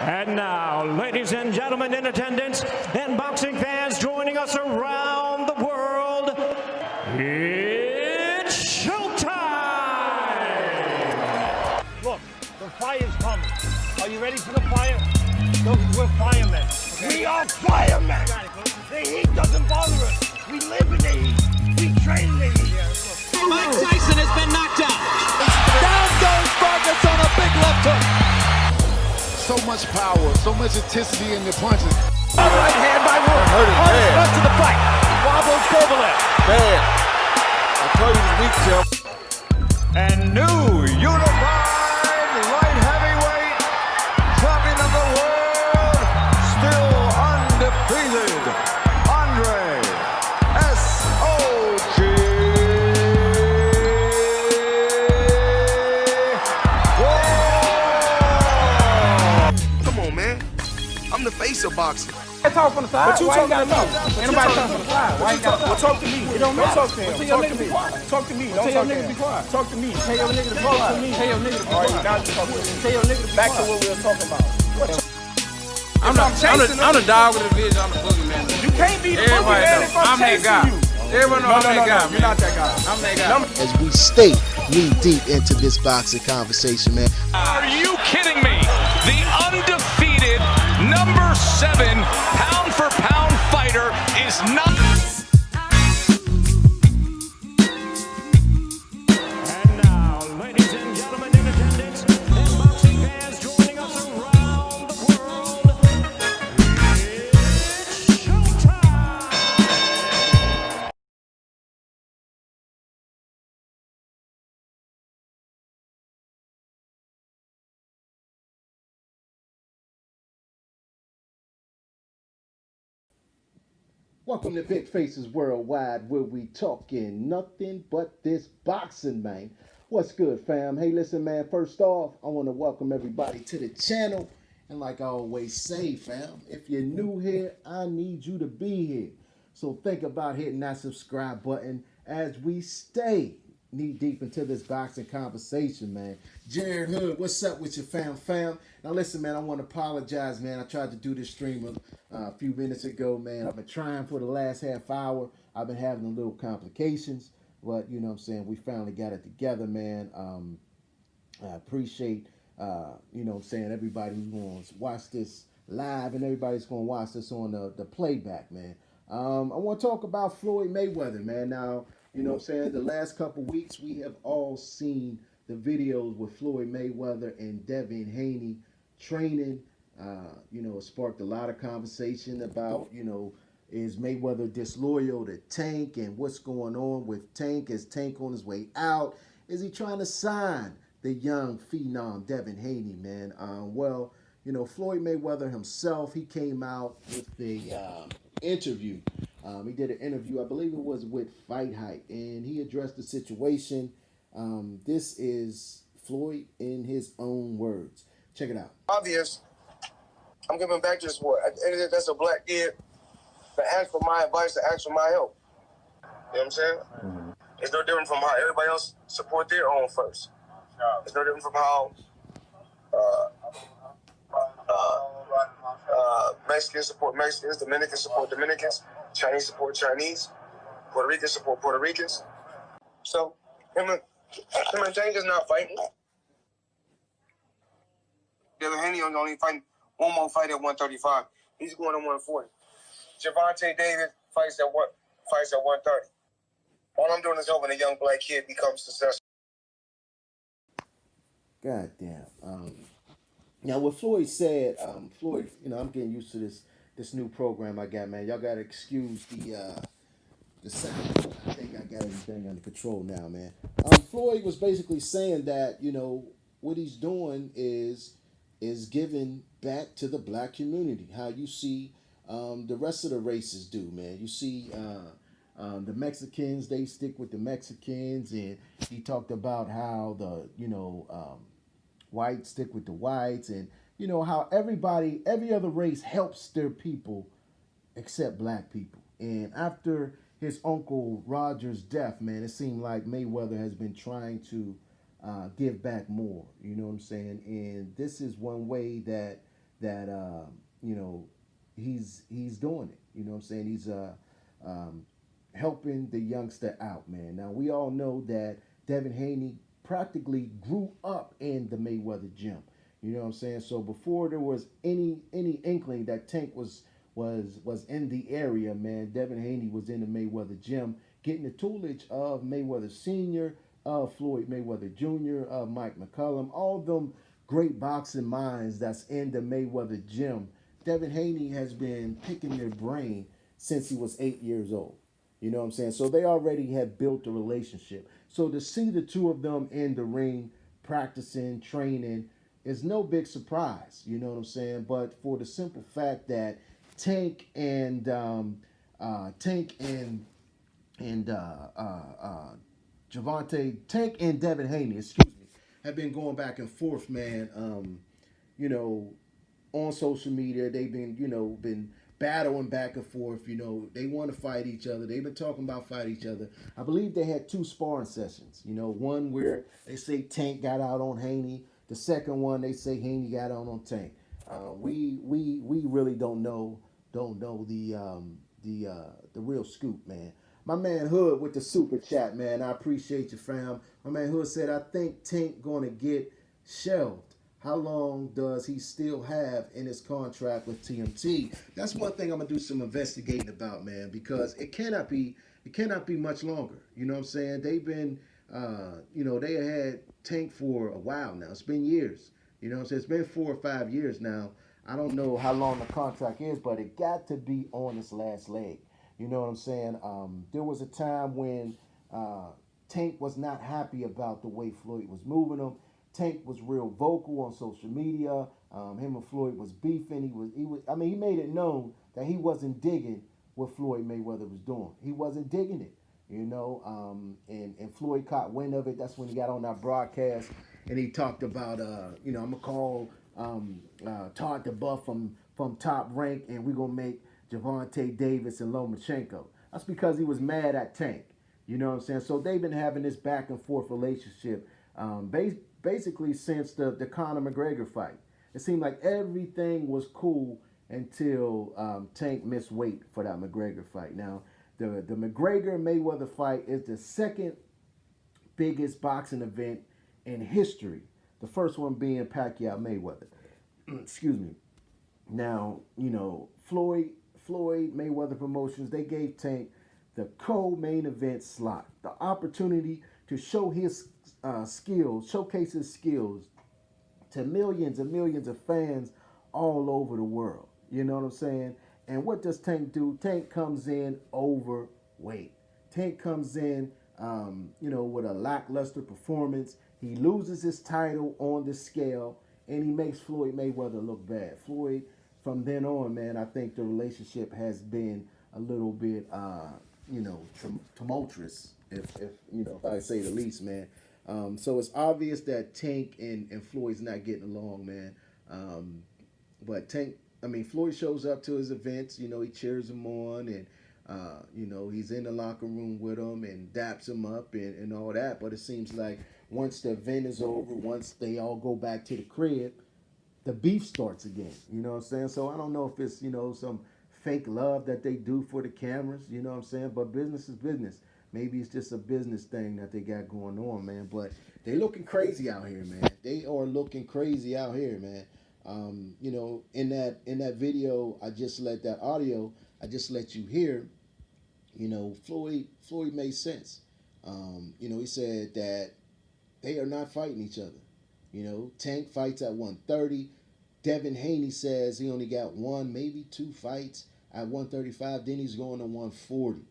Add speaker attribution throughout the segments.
Speaker 1: And now, ladies and gentlemen in attendance and boxing fans joining us around the world, it's showtime!
Speaker 2: Look, the fire's coming. Are you ready for the fire? We're firemen. Okay. We are firemen! The heat doesn't bother us. We live in the heat. We train in the heat.
Speaker 3: Mike Tyson has been knocked out.
Speaker 4: Down goes Vargas on a big left hook. So much power, so much intensity in the punches.
Speaker 2: Right hand by Wood.
Speaker 4: Hurt it bad.
Speaker 2: Front to the fight. Wobbles Kovalev.
Speaker 4: Bad. I told you he was weak, Jeff.
Speaker 5: And new unified light heavyweight champion of the world, still undefeated, Andre S.O.G.
Speaker 6: Come on, man. I'm the face of boxing.
Speaker 7: I talk from the side.
Speaker 2: But you
Speaker 7: Why
Speaker 2: talk
Speaker 7: you gotta
Speaker 2: about
Speaker 7: talk? Ain't nobody talking from the side. Why you gotta
Speaker 2: Well,
Speaker 7: talk?
Speaker 2: talk to me.
Speaker 7: It don't matter.
Speaker 2: Talk to him.
Speaker 7: Tell your
Speaker 2: Talk
Speaker 7: nigga
Speaker 2: to
Speaker 7: to be
Speaker 2: me.
Speaker 7: quiet.
Speaker 2: Talk to me.
Speaker 7: Tell
Speaker 2: Don't
Speaker 7: your
Speaker 2: talk to
Speaker 7: nigga to
Speaker 2: him.
Speaker 7: be quiet.
Speaker 2: Talk to me.
Speaker 7: Tell your nigga to be
Speaker 2: Talk to
Speaker 7: quiet.
Speaker 2: me.
Speaker 7: Tell your nigga to be
Speaker 2: All right,
Speaker 7: quiet.
Speaker 2: now you talk to me.
Speaker 7: Tell your nigga to be
Speaker 2: Back to
Speaker 7: quiet.
Speaker 2: what we were talking about.
Speaker 7: I'm the dog of the division. I'm the boogeyman.
Speaker 2: You can't be the
Speaker 7: Everybody
Speaker 2: boogeyman
Speaker 7: know.
Speaker 2: if I'm
Speaker 7: that
Speaker 2: chasing
Speaker 7: guy.
Speaker 2: you.
Speaker 7: Everyone know
Speaker 2: No,
Speaker 7: I'm that guy.
Speaker 2: you're not that guy.
Speaker 7: I'm that guy.
Speaker 8: As we stay knee deep into this boxing conversation, man.
Speaker 9: Are you kidding me? The undefeated number 7 pound for pound fighter is not.
Speaker 1: And now, ladies and gentlemen in attendance and boxing fans joining us around the world, it's showtime!
Speaker 8: Welcome to Big Faces Worldwide, where we talking nothing but this boxing, man. What's good, fam? Hey, listen, man, first off, I want to welcome everybody to the channel. And like I always say, fam, if you're new here, I need you to be here. So think about hitting that subscribe button as we stay knee deep into this boxing conversation, man. Jared Hood, what's up with your fam? Now listen, man, I want to apologize, man. I tried to do this stream a few minutes ago, man. I've been trying for the last half hour. I've been having a little complications, but you know what I'm saying, we finally got it together, man. I appreciate, you know what I'm saying, everybody who's going to watch this live and everybody's going to watch this on the playback, man. I want to talk about Floyd Mayweather, man. Now, you know what I'm saying, the last couple weeks we have all seen the videos with Floyd Mayweather and Devin Haney training. You know, it sparked a lot of conversation about, you know, is Mayweather disloyal to Tank and what's going on with Tank? Is Tank on his way out? Is he trying to sign the young phenom Devin Haney, man? Well, you know, Floyd Mayweather himself, he came out with the interview. He did an interview, I believe it was with Fight Hype, and he addressed the situation. This is Floyd in his own words. Check it out.
Speaker 6: Obvious. I'm giving back to the sport. At the end of the day, that's a black kid that asked for my advice, to ask for my help. You know what I'm saying? Mm-hmm. It's no different from how everybody else support their own first. It's no different from how Mexicans support Mexicans, Dominicans support Dominicans, Chinese support Chinese, Puerto Ricans support Puerto Ricans. So, him and Tank is not fighting. Devin Haney only fighting one more fight at 135. He's going to 140. Gervonta Davis fights at 130. All I'm doing is helping a young black kid become successful.
Speaker 8: God damn. Now, what Floyd said, Floyd, you know, I'm getting used to this new program I got, man. Y'all gotta excuse the sound. I think I got everything under control now, man. Floyd was basically saying that, you know, what he's doing is giving back to the black community. How you see the rest of the races do, man. You see the Mexicans, they stick with the Mexicans, and he talked about how the, you know, whites stick with the whites, and you know how every other race helps their people except black people. And after his uncle Roger's death, man, it seemed like Mayweather has been trying to give back more. You know what I'm saying? And this is one way that, that you know, he's doing it. You know what I'm saying? He's um, helping the youngster out, man. Now we all know that Devin Haney practically grew up in the Mayweather gym. You know what I'm saying? So before there was any inkling that Tank was in the area, man, Devin Haney was in the Mayweather gym, getting the tutelage of Mayweather Senior, of Floyd Mayweather Jr., of Mike McCullum, all them great boxing minds that's in the Mayweather gym. Devin Haney has been picking their brain since he was 8 years old. You know what I'm saying? So they already had built a relationship. So to see the two of them in the ring, practicing, training, is no big surprise. You know what I'm saying? But for the simple fact that Tank and Tank and Gervonta, Tank and Devin Haney, excuse me, have been going back and forth, man. You know, on social media, they've been, been battling back and forth. You know, they want to fight each other. They've been talking about fight each other. I believe they had two sparring sessions. You know, one where they say Tank got out on Haney. The second one, they say Haney got out on Tank. We really don't know the real scoop, man. My man Hood with the super chat, man. I appreciate you, fam. My man Hood said, I think Tank gonna get shelved. How long does he still have in his contract with TMT? That's one thing I'm gonna do some investigating about, man, because it cannot be much longer. You know what I'm saying? They've been they had Tank for a while now. It's been years. You know what I'm saying? It's been 4 or 5 years now. I don't know how long the contract is, but it got to be on its last leg. You know what I'm saying? There was a time when Tank was not happy about the way Floyd was moving him. Tank was real vocal on social media. Him and Floyd was beefing. He made it known that he wasn't digging what Floyd Mayweather was doing. He wasn't digging it, you know. And Floyd caught wind of it. That's when he got on that broadcast and he talked about, I'm gonna call Todd the Buff from Top Rank, and we're gonna make Gervonta Davis and Lomachenko. That's because he was mad at Tank. You know what I'm saying? So they've been having this back and forth relationship basically since the Conor McGregor fight. It seemed like everything was cool until Tank missed weight for that McGregor fight. Now, the McGregor Mayweather fight is the second biggest boxing event in history. The first one being Pacquiao Mayweather. Excuse me. Now, Floyd Mayweather Promotions, they gave Tank the co-main event slot, the opportunity to show his skills, showcase his skills to millions and millions of fans all over the world. You know what I'm saying? And what does Tank do? Tank comes in overweight. Tank comes in, with a lackluster performance. He loses his title on the scale, and he makes Floyd Mayweather look bad. Floyd, from then on, man, I think the relationship has been a little bit, tumultuous, if I say the least, man. So it's obvious that Tank and Floyd's not getting along, man. But Floyd shows up to his events. He cheers him on, and he's in the locker room with him and daps him up and all that. But it seems like once the event is over, once they all go back to the crib, the beef starts again. You know what I'm saying? So I don't know if it's, some fake love that they do for the cameras, you know what I'm saying? But business is business. Maybe it's just a business thing that they got going on, man. But they looking crazy out here, man. They are looking crazy out here, man. In that video, I just let you hear, Floyd made sense. He said that they are not fighting each other. Tank fights at 130. Devin Haney says he only got one, maybe two fights at 135. Then he's going to 140.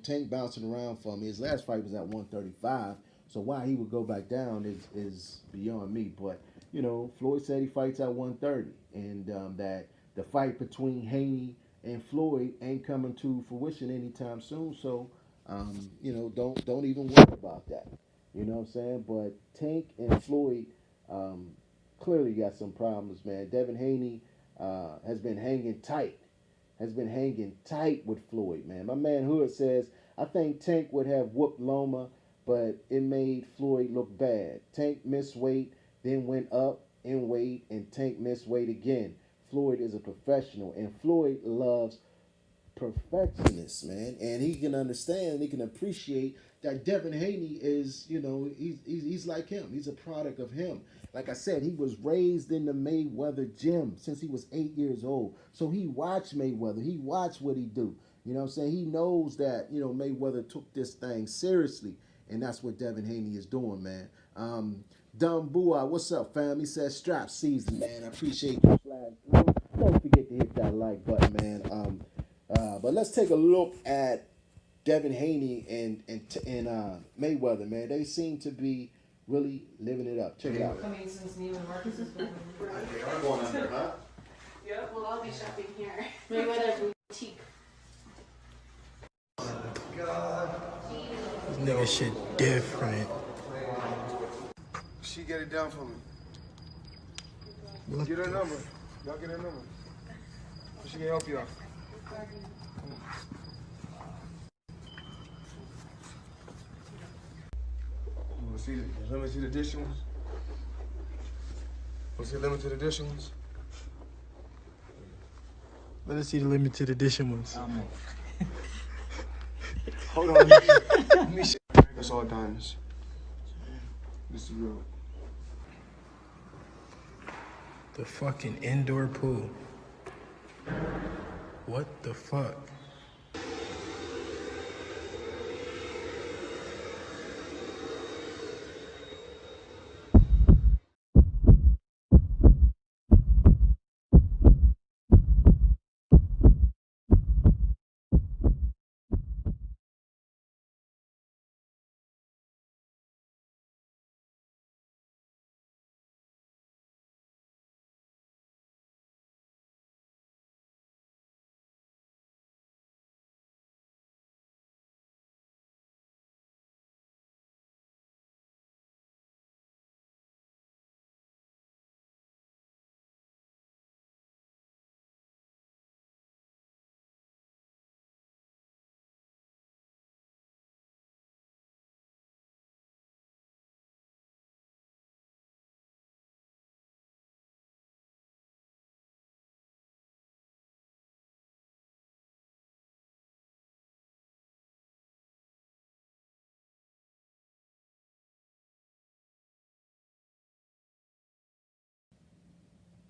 Speaker 8: Tank bouncing around for him. His last fight was at 135. So why he would go back down is beyond me. But, Floyd said he fights at 130. And that the fight between Haney and Floyd ain't coming to fruition anytime soon. So, don't even worry about that. You know what I'm saying? But Tank and Floyd clearly got some problems, man. Devin Haney has been hanging tight with Floyd, man. My man Hood says, I think Tank would have whooped Loma, but it made Floyd look bad. Tank missed weight, then went up in weight, and Tank missed weight again. Floyd is a professional, and Floyd loves perfectionists, man, and he can understand, he can appreciate that Devin Haney is, he's like him. He's a product of him. Like I said, he was raised in the Mayweather gym since he was 8 years old. So he watched Mayweather. He watched what he do. You know what I'm saying? He knows that, Mayweather took this thing seriously, and that's what Devin Haney is doing, man. Dumb Bua, what's up, fam? He says strap season, man. I appreciate you flag through. Don't forget to hit that like button, man. But let's take a look at Devin Haney and Mayweather, man. They seem to be really living it up. Check it out.
Speaker 10: Coming since Neiman Marcus has been.
Speaker 8: I'm going under, huh?
Speaker 10: Yep, well, I'll be shopping here. Mayweather boutique.
Speaker 11: This nigga shit different.
Speaker 6: She get it done for me.
Speaker 11: What
Speaker 6: Get her number. Y'all get her number. She can help you out. Let me see the edition ones. Want to see limited edition ones?
Speaker 11: Let us see the limited edition ones.
Speaker 6: Hold on. Let me see. That's all diamonds. This is real.
Speaker 11: The fucking indoor pool. What the fuck?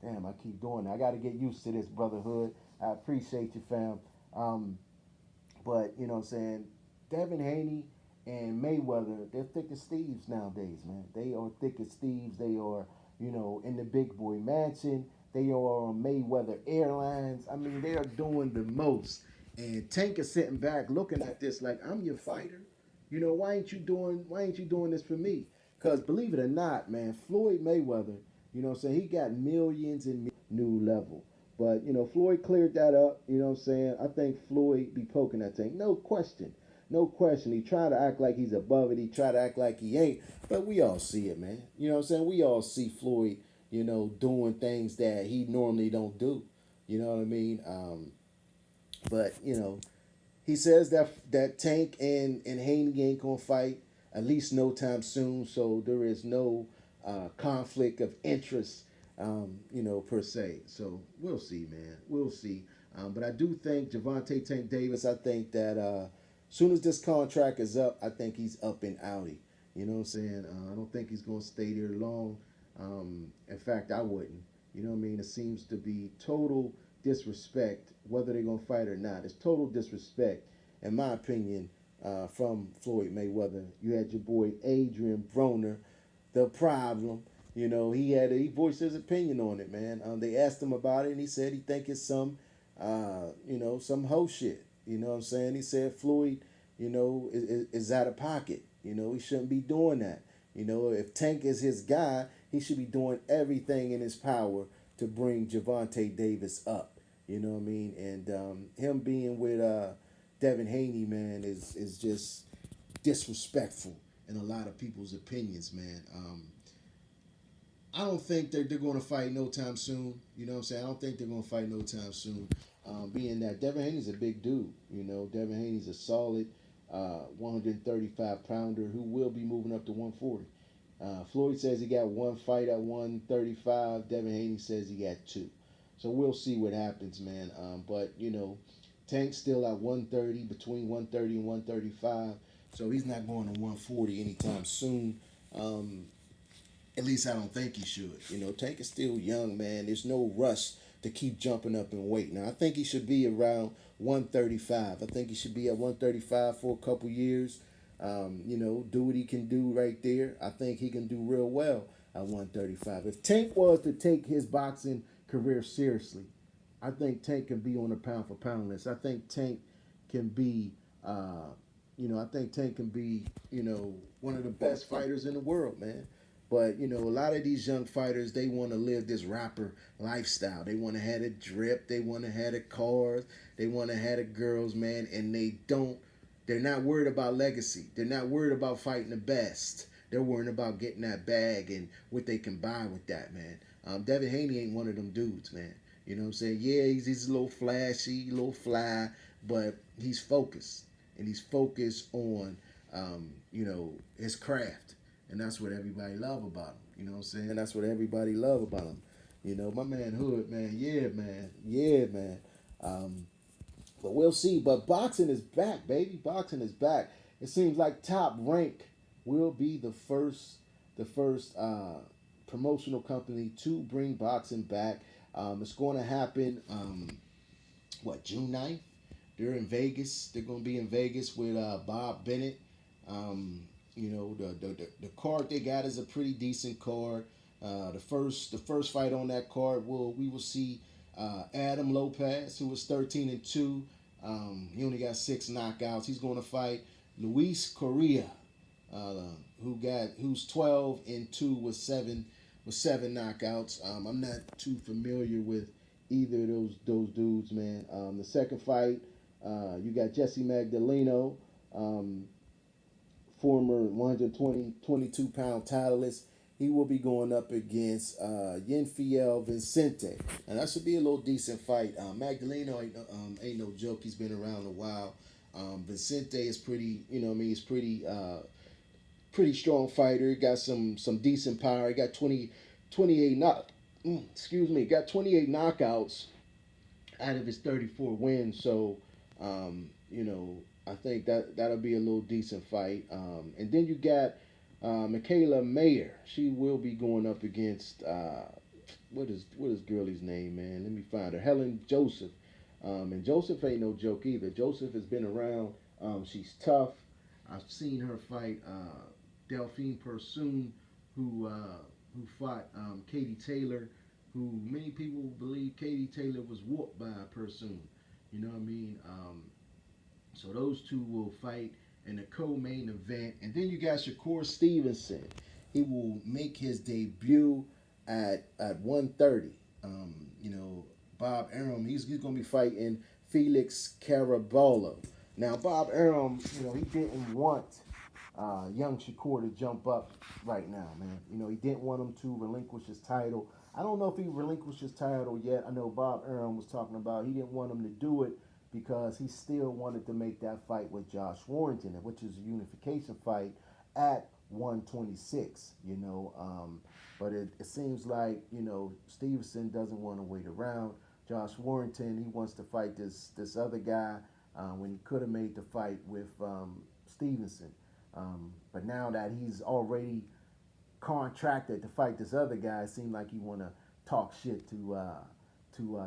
Speaker 8: Damn, I keep doing that. I got to get used to this brotherhood. I appreciate you, fam. But, you know what I'm saying, Devin Haney and Mayweather, they're thick as thieves nowadays, man. They are thick as thieves. They are, in the big boy mansion. They are on Mayweather Airlines. I mean, they are doing the most. And Tank is sitting back looking at this like, I'm your fighter. Why ain't you doing this for me? Because believe it or not, man, Floyd Mayweather, he got millions and new level. But, Floyd cleared that up, I think Floyd be poking that thing. No question. No question. He tried to act like he's above it. He tried to act like he ain't. But we all see it, man. We all see Floyd, doing things that he normally don't do. You know what I mean? But, he says that Tank and Haney ain't going to fight, at least no time soon. So there is no conflict of interest, per se. So we'll see, man. We'll see. But I do think Gervonta Tank Davis, I think that soon as this contract is up, I think he's up and outy. You know what I'm saying? I don't think he's going to stay there long. In fact, I wouldn't. You know what I mean? It seems to be total disrespect, whether they're going to fight or not. It's total disrespect, in my opinion, from Floyd Mayweather. You had your boy Adrian Broner, the problem. He voiced his opinion on it, man. They asked him about it, and he said he think it's some hoe shit. You know what I'm saying? He said Floyd, is out of pocket. He shouldn't be doing that. If Tank is his guy, he should be doing everything in his power to bring Gervonta Davis up. You know what I mean? And him being with Devin Haney, man, is just disrespectful in a lot of people's opinions, man. I don't think they're going to fight no time soon. You know what I'm saying? I don't think they're going to fight no time soon. Being that Devin Haney's a big dude. Devin Haney's a solid 135 pounder who will be moving up to 140. Floyd says he got one fight at 135. Devin Haney says he got two. So we'll see what happens, man. But you know, Tank's still at 130, between 130 and 135. So he's not going to 140 anytime soon. At least I don't think he should. You know, Tank is still young, man. There's no rush to keep jumping up in weight. Now, I think he should be around 135. I think he should be at 135 for a couple years. You know, do what he can do right there. I think he can do real well at 135. If Tank was to take his boxing career seriously, I think Tank can be on the pound for pound list. I think Tank can be, I think Tank can be, one of the best fighters in the world, man. But, a lot of these young fighters, they want to live this rapper lifestyle. They want to have a drip. They want to have the cars. They want to have the girls, man. And they're not worried about legacy. They're not worried about fighting the best. They're worried about getting that bag and what they can buy with that, man. Devin Haney ain't one of them dudes, man. You know what I'm saying? Yeah, he's a little flashy, a little fly, but he's focused. And he's focused on, his craft. And that's what everybody love about him. You know what I'm saying? That's what everybody love about him. My man Hood, man. Yeah, man. Yeah, man. But we'll see. But boxing is back, baby. Boxing is back. It seems like Top Rank will be the first promotional company to bring boxing back. It's going to happen, June 9th? They're in Vegas. They're going to be in Vegas with Bob Bennett. The card they got is a pretty decent card. The first fight on that card we will see Adam Lopez, who was 13-2. He only got 6 knockouts. He's going to fight Luis Correa, who's 12-2 with 7 knockouts. I'm not too familiar with either of those dudes, man. The second fight, you got Jesse Magdaleno, former 122-pound titleist. He will be going up against Yenfiel Vicente. And that should be a little decent fight. Magdaleno ain't no joke. He's been around a while. Vicente is pretty, he's pretty strong fighter. He got some decent power. He got 28 knockouts out of his 34 wins. So, I think that'll be a little decent fight. And then you got Michaela Mayer. She will be going up against what is girlie's name, man? Let me find her. Helen Joseph. And Joseph ain't no joke either. Joseph has been around. She's tough. I've seen her fight Delphine Persoon, who fought Katie Taylor, who many people believe Katie Taylor was whooped by Persoon. You know what I mean? So those two will fight in the co-main event. And then you got Shakur Stevenson. He will make his debut at 130. Bob Arum, he's going to be fighting Felix Caraballo. Now, Bob Arum, he didn't want young Shakur to jump up right now, man. He didn't want him to relinquish his title. I don't know if he relinquished his title yet. I know Bob Arum was talking about he didn't want him to do it because he still wanted to make that fight with Josh Warrington, which is a unification fight at 126, But it seems like, Stevenson doesn't want to wait around. Josh Warrington, he wants to fight this other guy when he could have made the fight with Stevenson. But now that he's already contracted to fight this other guy, it seems like he want to talk shit to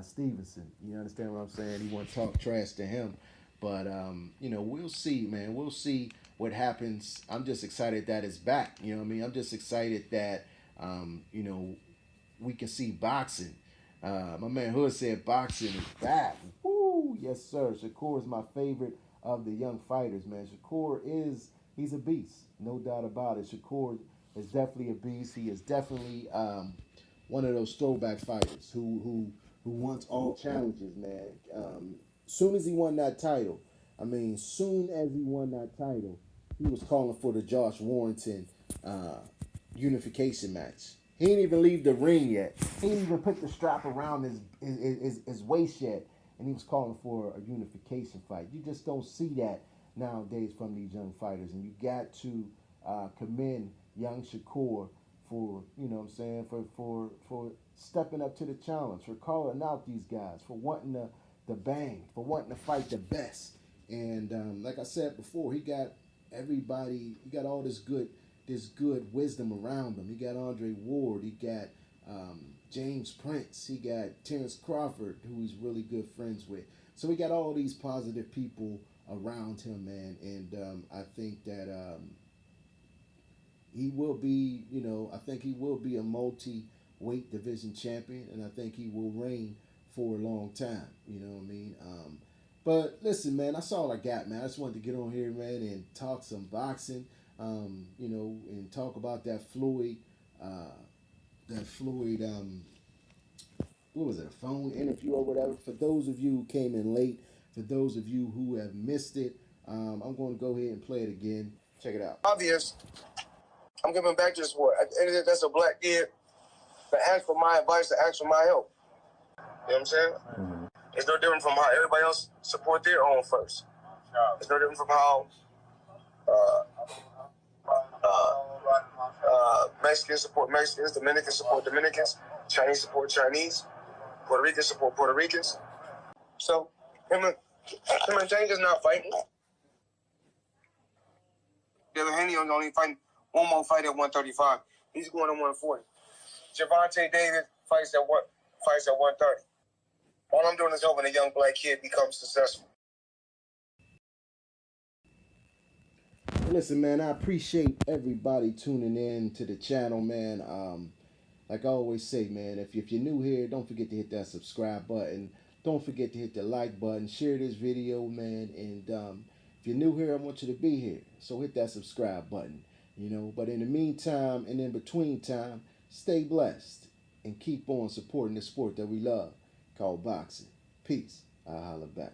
Speaker 8: Stevenson. You understand what I'm saying? He want to talk trash to him. But, we'll see, man. We'll see what happens. I'm just excited that it's back. You know what I mean? I'm just excited that, we can see boxing. My man Hood said boxing is back. Woo! Yes, sir. Shakur is my favorite of the young fighters, man. He's a beast. No doubt about it. Shakur is definitely a beast. He is definitely one of those throwback fighters who wants all challenges, man. Soon as he won that title, he was calling for the Josh Warrington unification match. He didn't even leave the ring yet. He didn't even put the strap around his waist yet, and he was calling for a unification fight. You just don't see that nowadays from these young fighters, and you got to commend young Shakur you know what I'm saying, for stepping up to the challenge, for calling out these guys, for wanting the bang, for wanting to fight the best. And like I said before, he got everybody, he got all this good wisdom around him. He got Andre Ward, he got James Prince, he got Terrence Crawford, who he's really good friends with. So we got all these positive people around him, man. And I think that he will be, you know, I think he will be a multi-weight division champion, and I think he will reign for a long time. You know what I mean? But listen, man, that's all I got, man. I just wanted to get on here, man, and talk some boxing, you know, and talk about that Floyd, what was it, a phone interview or whatever. For those of you who came in late, for those of you who have missed it, I'm going to go ahead and play it again. Check it out.
Speaker 6: Obvious. I'm giving back to the sport. That's a black kid that asked for my advice, to ask for my help. You know what I'm saying? Mm-hmm. It's no different from how everybody else support their own first. It's no different from how Mexicans support Mexicans, Dominicans support Dominicans, Chinese support Chinese, Puerto Ricans support Puerto Ricans. So him and James is not fighting. Devin Haney is only fighting one more fight at 135. He's going to 140. Gervonta Davis fights at 130. All I'm doing is helping a young black kid become successful.
Speaker 8: Listen, man, I appreciate everybody tuning in to the channel, man. Like I always say, man, if you're new here, don't forget to hit that subscribe button. Don't forget to hit the like button. Share this video, man. And if you're new here, I want you to be here. So hit that subscribe button, you know. But in the meantime and in between time, stay blessed and keep on supporting the sport that we love called boxing. Peace. I'll holla back.